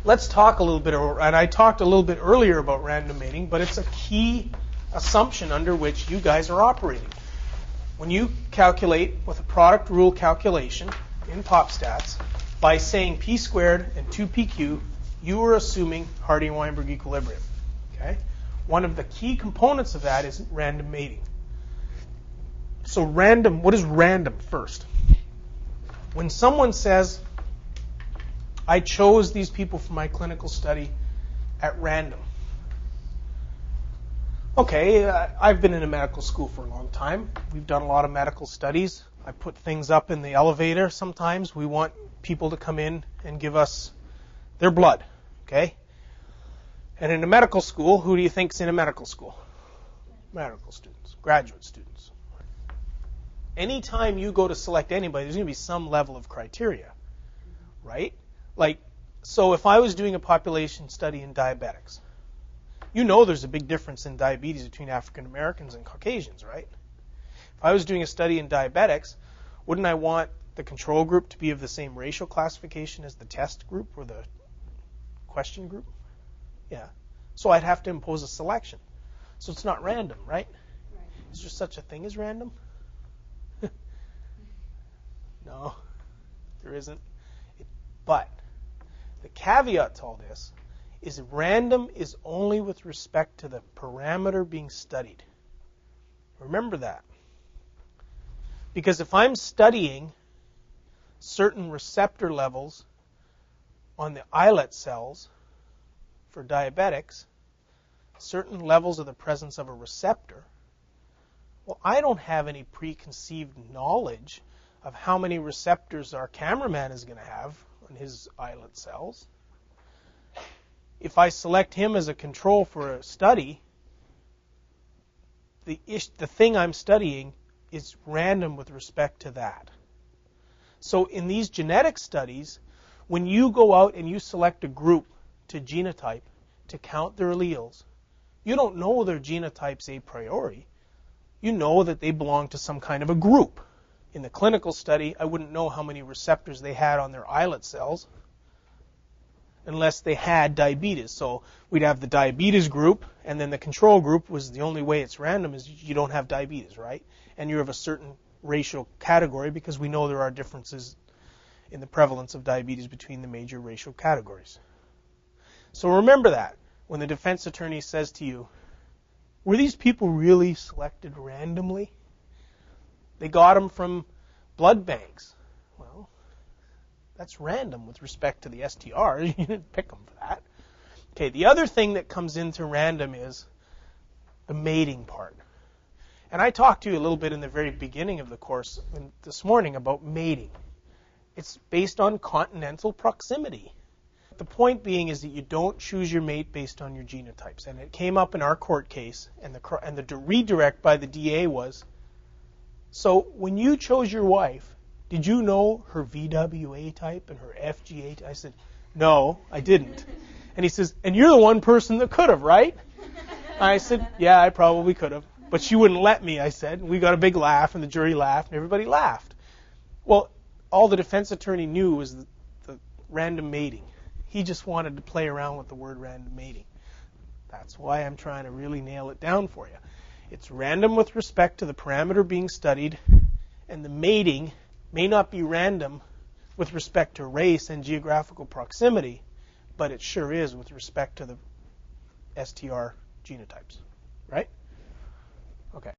let's talk a little bit, and I talked a little bit earlier about random mating, but it's a key assumption under which you guys are operating. When you calculate with a product rule calculation in PopStats, by saying p squared and 2pq, you are assuming Hardy-Weinberg equilibrium. Okay? One of the key components of that is random mating. So random, what is random first? When someone says, I chose these people for my clinical study at random. Okay, I've been in a medical school for a long time. We've done a lot of medical studies. I put things up in the elevator sometimes. We want people to come in and give us their blood, okay? And in a medical school, who do you think's in a medical school? Medical students, graduate students. Anytime you go to select anybody, there's going to be some level of criteria, right? Like, so if I was doing a population study in diabetics, you know there's a big difference in diabetes between African Americans and Caucasians, right? If I was doing a study in diabetics, wouldn't I want the control group to be of the same racial classification as the test group or the question group? Yeah. So I'd have to impose a selection. So it's not random, right? Is there such a thing as random? No, there isn't. But the caveat to all this is random is only with respect to the parameter being studied. Remember that. Because if I'm studying certain receptor levels on the islet cells for diabetics, certain levels of the presence of a receptor, well, I don't have any preconceived knowledge of how many receptors our cameraman is going to have on his islet cells. If I select him as a control for a study, the thing I'm studying is random with respect to that. So in these genetic studies, when you go out and you select a group to genotype to count their alleles, you don't know their genotypes a priori. You know that they belong to some kind of a group. In the clinical study, I wouldn't know how many receptors they had on their islet cells unless they had diabetes. So we'd have the diabetes group, and then the control group was the only way it's random is you don't have diabetes, right? And you're of a certain racial category because we know there are differences in the prevalence of diabetes between the major racial categories. So remember that when the defense attorney says to you, were these people really selected randomly? They got them from blood banks. Well, that's random with respect to the STR. You didn't pick them for that. Okay, the other thing that comes into random is the mating part. And I talked to you a little bit in the very beginning of the course this morning about mating. It's based on continental proximity. The point being is that you don't choose your mate based on your genotypes. And it came up in our court case, and the redirect by the DA was, so when you chose your wife, did you know her VWA type and her FGA type? I said, no, I didn't. And he says, and you're the one person that could have, right? I said, yeah, I probably could have. But she wouldn't let me, I said. We got a big laugh, and the jury laughed, and everybody laughed. Well, all the defense attorney knew was the random mating. He just wanted to play around with the word random mating. That's why I'm trying to really nail it down for you. It's random with respect to the parameter being studied, and the mating may not be random with respect to race and geographical proximity, but it sure is with respect to the STR genotypes, right? Okay.